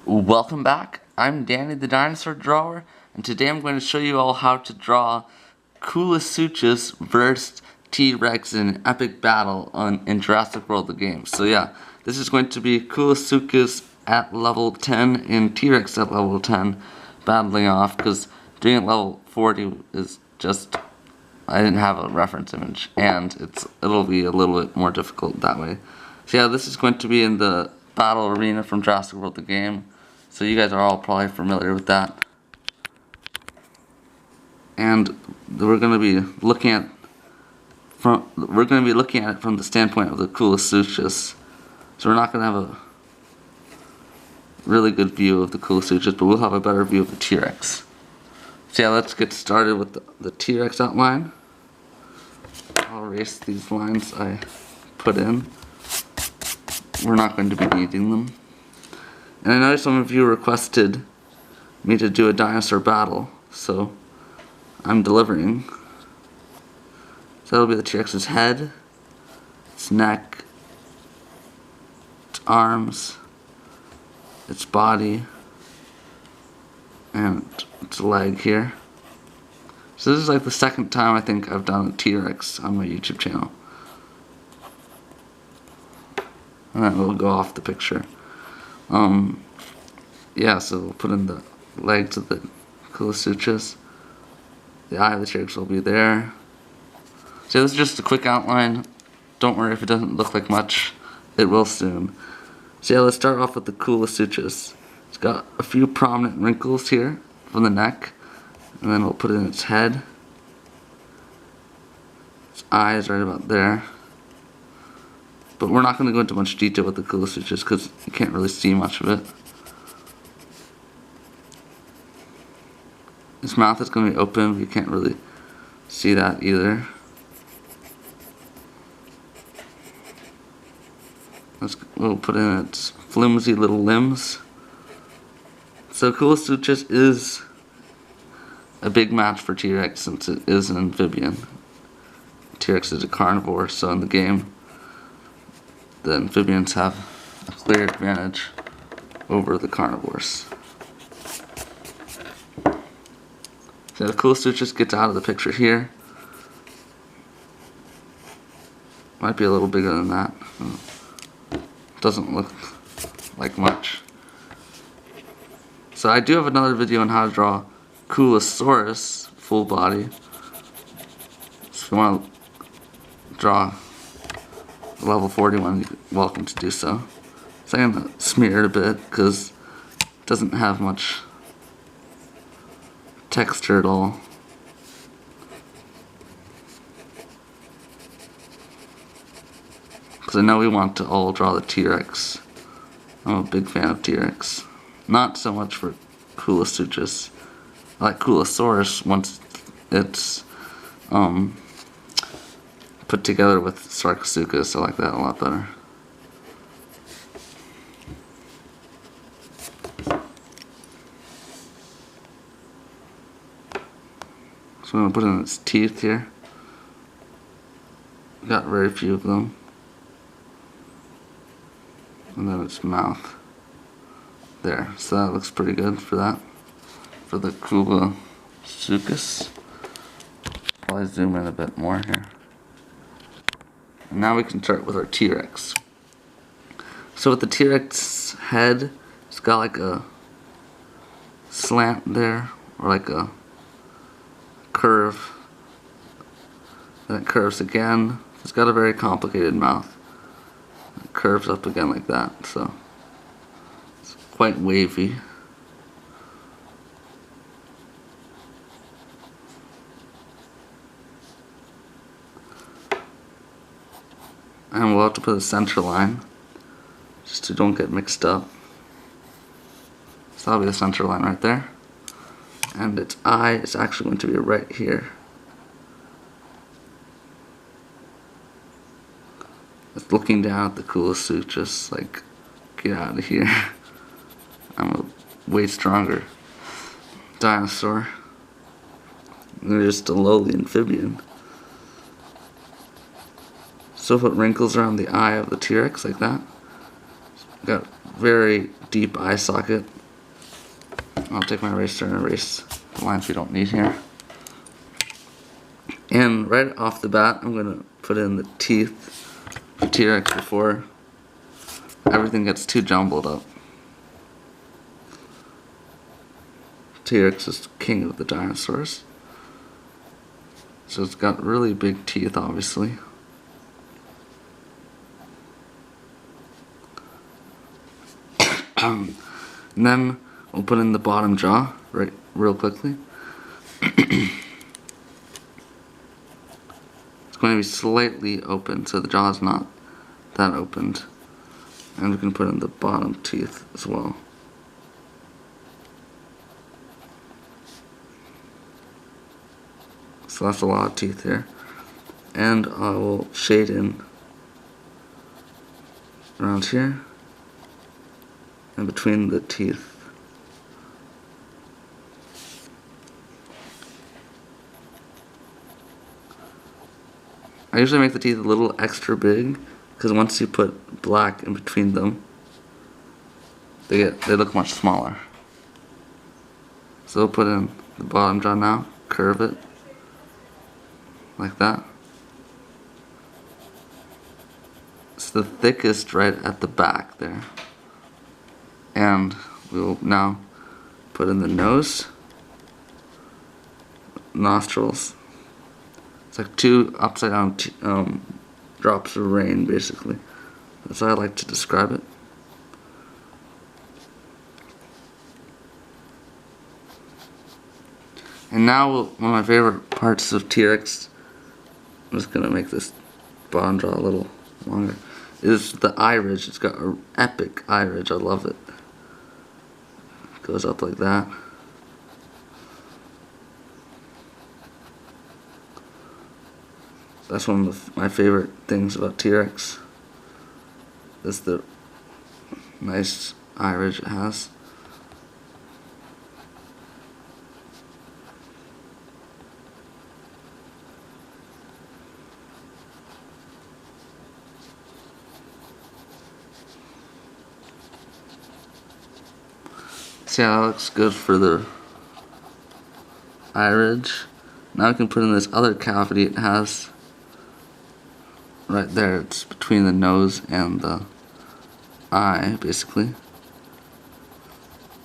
Welcome back. I'm Danny the Dinosaur Drawer, and today I'm going to show you all how to draw Koolasuchus versus T-Rex in an epic battle in Jurassic World the Game. So yeah, this is going to be Koolasuchus at level 10 and T-Rex at level 10 battling off, because doing it level 40 is just, I didn't have a reference image, and it'll be a little bit more difficult that way. So yeah, this is going to be in the battle arena from Jurassic World the Game. So you guys are all probably familiar with that. And we're going to be looking at it from the standpoint of the Koolasuchus. So we're not going to have a really good view of the Koolasuchus, but we'll have a better view of the T-Rex. So yeah, let's get started with the T-Rex outline. I'll erase these lines I put in. We're not going to be needing them. And I know some of you requested me to do a dinosaur battle, so I'm delivering. So that'll be the T-Rex's head, its neck, its arms, its body, and its leg here. So this is like the second time I think I've done a T-Rex on my YouTube channel. And then we'll go off the picture. Yeah, so we'll put in the legs of the Koolasuchus. The eye of the T-Rex will be there. So this is just a quick outline. Don't worry if it doesn't look like much. It will soon. So yeah, let's start off with the Koolasuchus. It's got a few prominent wrinkles here from the neck. And then we'll put in its head. Its eyes right about there. But we're not going to go into much detail with the Koolasuchus because you can't really see much of it. Its mouth is going to be open, you can't really see that either. We'll put in its flimsy little limbs. So Koolasuchus is a big match for T-Rex since it is an amphibian. T-Rex is a carnivore, so in the game the amphibians have a clear advantage over the carnivores. So the Koolasuchus gets out of the picture here. Might be a little bigger than that. Doesn't look like much. So I do have another video on how to draw Koolasaurus full body. So if you want to draw level 41, you're welcome to do so. So I'm going to smear it a bit because it doesn't have much texture at all. Because I know we want to all draw the T-Rex. I'm a big fan of T-Rex. Not so much for Koolasuchus. I like Koolasaurus once it's put together with Sarcosuchus. I like that a lot better. So I'm going to put in its teeth here. Got very few of them. And then its mouth. There. So that looks pretty good for that. For the Koolasuchus. Probably zoom in a bit more here. And now we can start with our T-Rex. So with the T-Rex head, it's got like a slant there, or like a curve. Then it curves again. It's got a very complicated mouth. It curves up again like that, so it's quite wavy. And we'll have to put a center line, just so don't get mixed up. So that'll be the center line right there. And its eye is actually going to be right here. It's looking down at the Koolasuchus, like, get out of here. I'm a way stronger dinosaur. They're just a lowly amphibian. So put wrinkles around the eye of the T-Rex like that. Got very deep eye socket. I'll take my eraser and erase the lines we don't need here. And right off the bat, I'm gonna put in the teeth of T-Rex before everything gets too jumbled up. T-Rex is king of the dinosaurs. So it's got really big teeth, obviously. And then we'll put in the bottom jaw real quickly. It's going to be slightly open, so the jaw is not that opened. And we can put in the bottom teeth as well. So that's a lot of teeth here. And I will shade in around here and between the teeth. I usually make the teeth a little extra big because once you put black in between them, they look much smaller. So we'll put in the bottom jaw now, curve it like that. It's the thickest right at the back there. And we'll now put in the nose, nostrils. It's like two upside down drops of rain, basically. That's how I like to describe it. And now one of my favorite parts of T-Rex, I'm just gonna make this bottom jaw a little longer, is the eye ridge. It's got an epic eye ridge. I love it. Goes up like that. That's one of my favorite things about T-Rex. Is the nice eye ridge it has. See how that looks good for the eye ridge. Now I can put in this other cavity it has right there. It's between the nose and the eye, basically.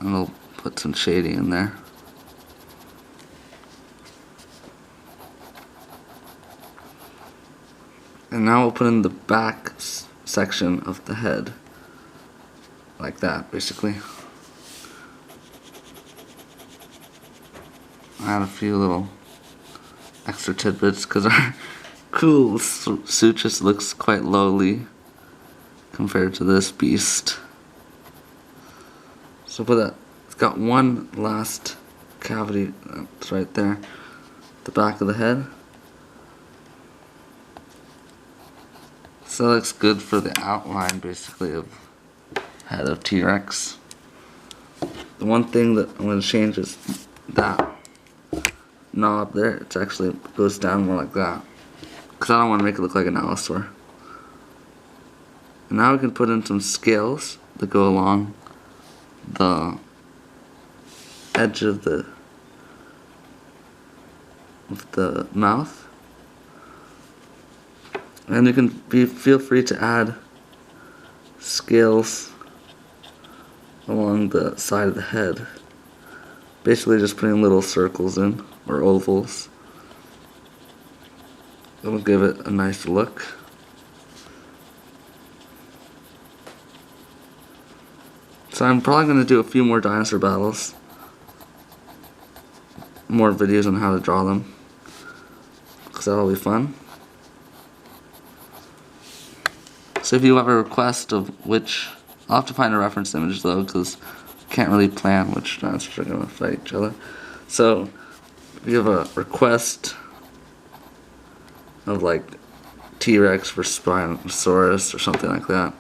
And we'll put some shading in there. And now we'll put in the back section of the head. Like that, basically. Add a few little extra tidbits because our Koolasuchus looks quite lowly compared to this beast. So put that. It's got one last cavity. That's right there, the back of the head. So that looks good for the outline, basically, of head of T-Rex. The one thing that I'm going to change is that knob there. It actually goes down more like that because I don't want to make it look like a dinosaur. And now we can put in some scales that go along the edge of the mouth, and you can feel free to add scales along the side of the head. Basically just putting little circles in, or ovals. It'll give it a nice look. So I'm probably going to do a few more dinosaur battles. More videos on how to draw them, because that'll be fun. So if you have a request of which, I'll have to find a reference image though, because I can't really plan which dinosaurs are going to fight each other. So if you have a request of like T-Rex versus Spinosaurus or something like that,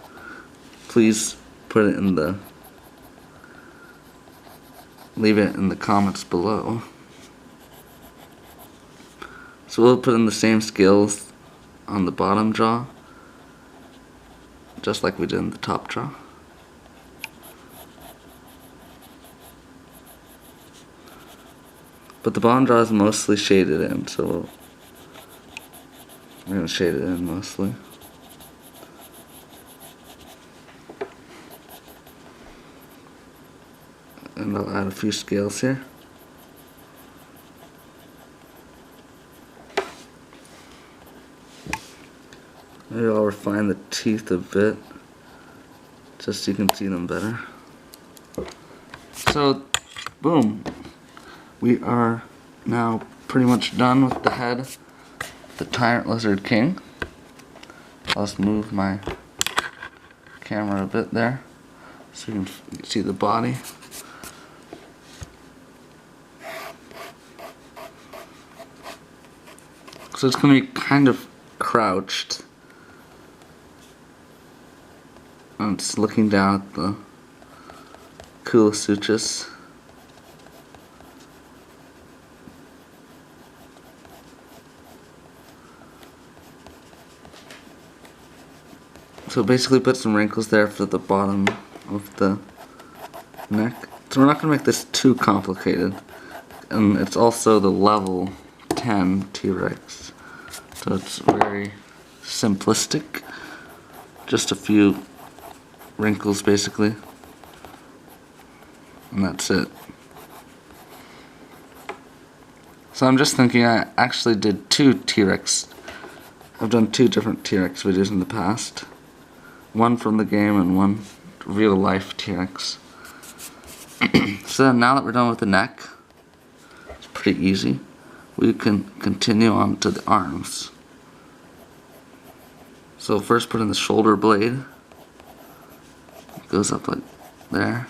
please put it in the, leave it in the comments below. So we'll put in the same scales on the bottom jaw, just like we did in the top jaw. But the bottom jaw is mostly shaded in, so we're going to shade it in mostly. And I'll add a few scales here. Maybe I'll refine the teeth a bit, just so you can see them better. So, boom. We are now pretty much done with the head of the Tyrant Lizard King. I'll just move my camera a bit there, so you can see the body. So it's going to be kind of crouched. And it's looking down at the Koolasuchus. So basically put some wrinkles there for the bottom of the neck. So we're not going to make this too complicated. And it's also the level 10 T-Rex. So it's very simplistic. Just a few wrinkles basically. And that's it. So I'm just thinking I actually did two T-Rex. I've done two different T-Rex videos in the past. One from the game and one real life T-Rex. So now that we're done with the neck, it's pretty easy. We can continue on to the arms. So first put in the shoulder blade. It goes up like there.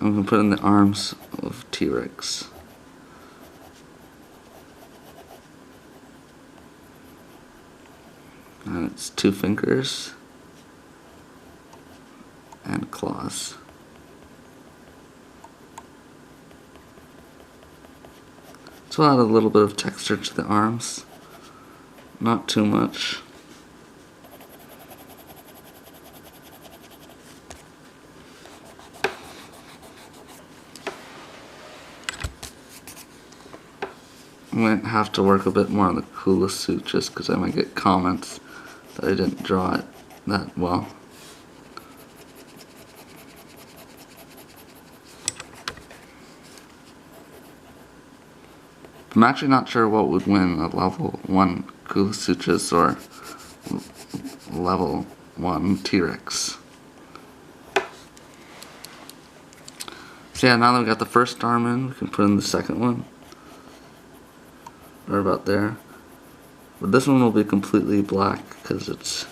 And we can put in the arms of T-Rex. And it's 2 fingers and claws. So I'll add a little bit of texture to the arms, not too much. I might have to work a bit more on the Koolasuchus just because I might get comments that I didn't draw it that well. I'm actually not sure what would win, a level 1 Koolasuchus or level 1 T-Rex. So yeah, now that we got the first arm in, we can put in the second one. Right about there. But this one will be completely black because it's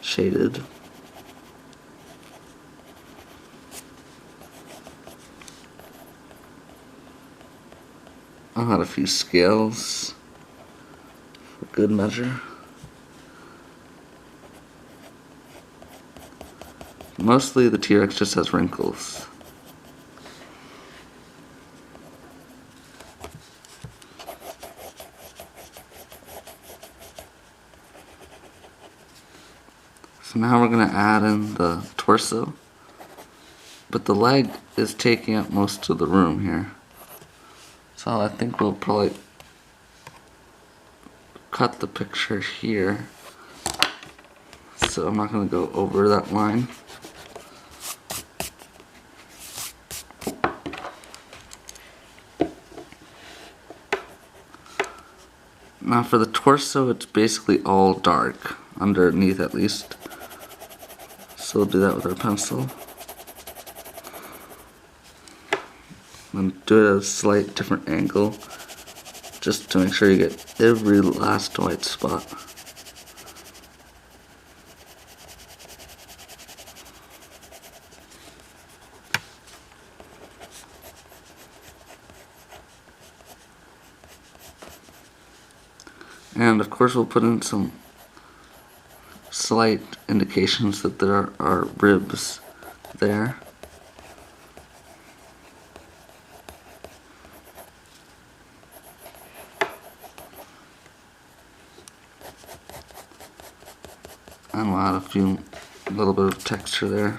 shaded. I'll add a few scales for good measure. Mostly the T-Rex just has wrinkles. So now we're going to add in the torso, but the leg is taking up most of the room here. So I think we'll probably cut the picture here. So I'm not going to go over that line. Now for the torso, it's basically all dark, underneath at least. So we'll do that with our pencil. And do it at a slight different angle, just to make sure you get every last white spot. And of course we'll put in some slight indications that there are ribs there. And we'll add a little bit of texture there.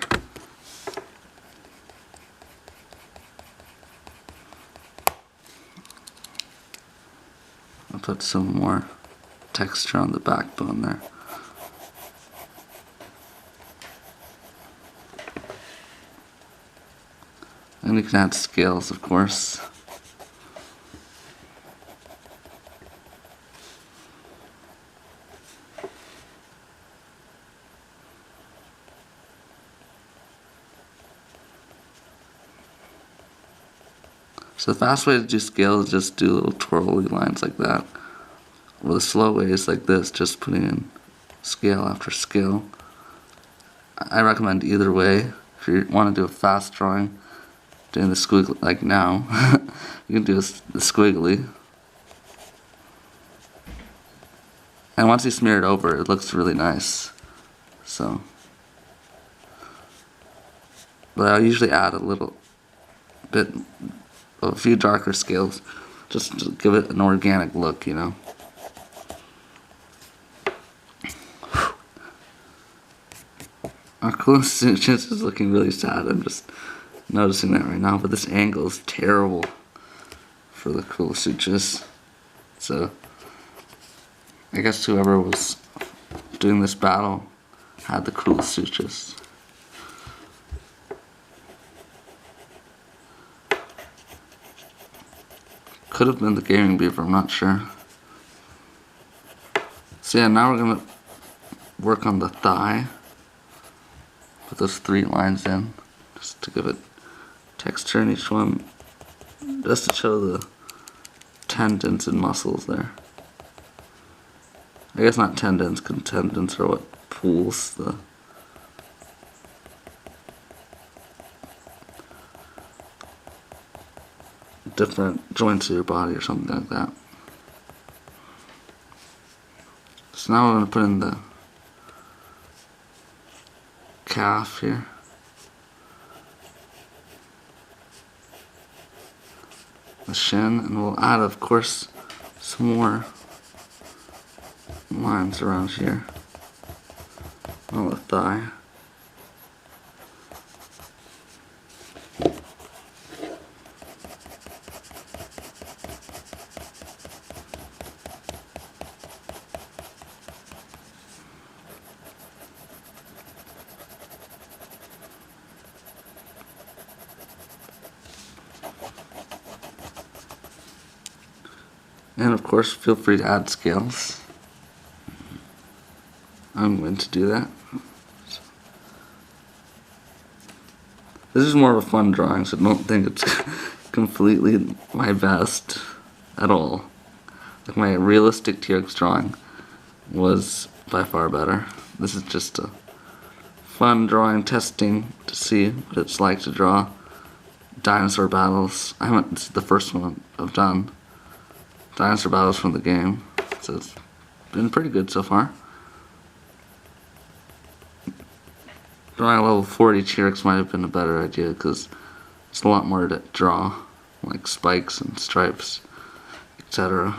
put some more texture on the backbone there. And you can add scales, of course. So the fast way to do scale is just do little twirly lines like that. Or the slow way is like this, just putting in scale after scale. I recommend either way. If you want to do a fast drawing, doing the squiggly like now, you can do the squiggly. And once you smear it over, it looks really nice. So, but I usually add a little bit, a few darker scales, just to give it an organic look, you know. Our Koolasuchus is looking really sad. I'm just noticing that right now, but this angle is terrible for the Koolasuchus. So I guess whoever was doing this battle had the Koolasuchus. Could have been the gaming beaver, I'm not sure. So yeah, now we're gonna work on the thigh. Put those 3 lines in, just to give it texture in each one, just to show the tendons and muscles there. I guess not tendons, because tendons are what pulls the different joints of your body or something like that. So now we're going to put in the calf here. The shin, and we'll add, of course, some more lines around here on the thigh. And of course, feel free to add scales. I'm going to do that. This is more of a fun drawing, so don't think it's completely my best at all. Like my realistic T-Rex drawing was by far better. This is just a fun drawing, testing to see what it's like to draw dinosaur battles. This is the first one I've done. Dinosaur battles from the game, so it's been pretty good so far. Drawing a level 40 T-Rex might have been a better idea because it's a lot more to draw, like spikes and stripes, etc.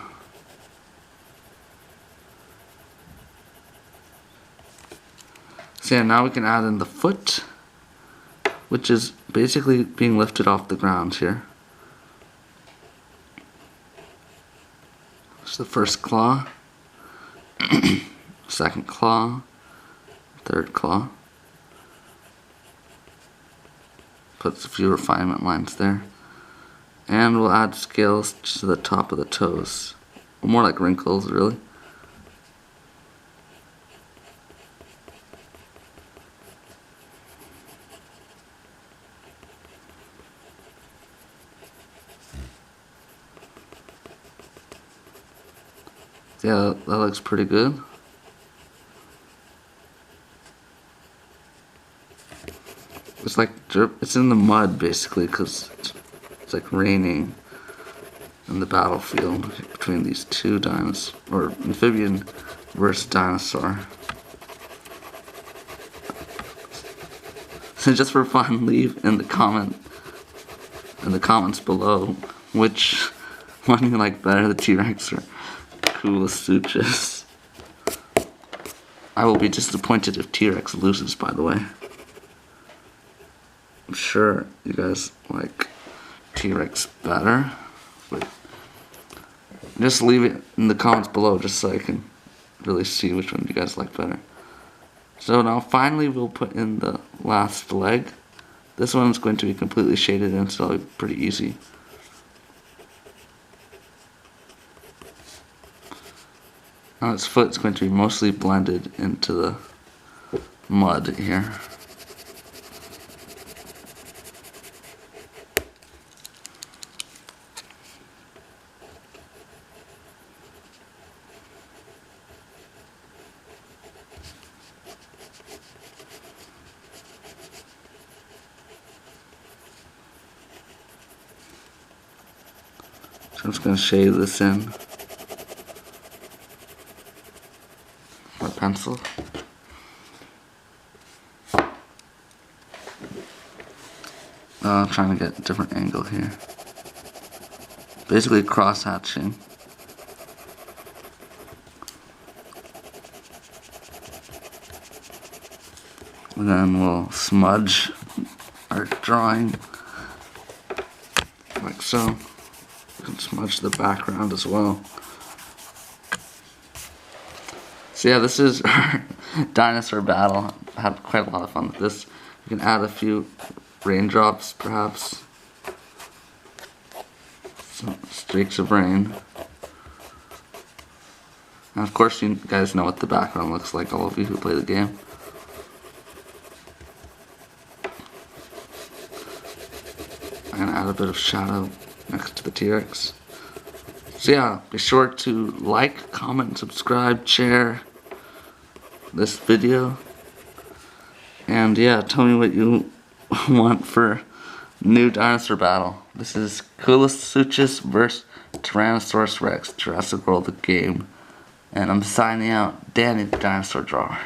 So yeah, now we can add in the foot, which is basically being lifted off the ground here. The first claw, second claw, third claw. Puts a few refinement lines there. And we'll add scales to the top of the toes. More like wrinkles, really. Yeah, that looks pretty good. It's like it's in the mud basically because it's like raining in the battlefield between these two dinosaurs, or amphibian versus dinosaur. So just for fun, leave in the comments below which one you like better, the T-Rex or Koolasuchus. I will be disappointed if T-Rex loses, by the way. I'm sure you guys like T-Rex better, but Just leave it in the comments below just so I can really see which one you guys like better. So now finally we'll put in the last leg. This one's going to be completely shaded in, so it'll be pretty easy. Now its foot's going to be mostly blended into the mud here. So I'm just going to shade this in with a pencil. I'm trying to get a different angle here. Basically cross-hatching. And then we'll smudge our drawing like so. We can smudge the background as well. So yeah, this is our dinosaur battle. I had quite a lot of fun with this. You can add a few raindrops, perhaps. Some streaks of rain. And of course you guys know what the background looks like, all of you who play the game. I'm gonna add a bit of shadow next to the T-Rex. So yeah, be sure to like, comment, subscribe, share this video. And yeah, tell me what you want for new dinosaur battle. This is Koolasuchus vs. Tyrannosaurus Rex, Jurassic World the Game. And I'm signing out, Danny the Dinosaur Drawer.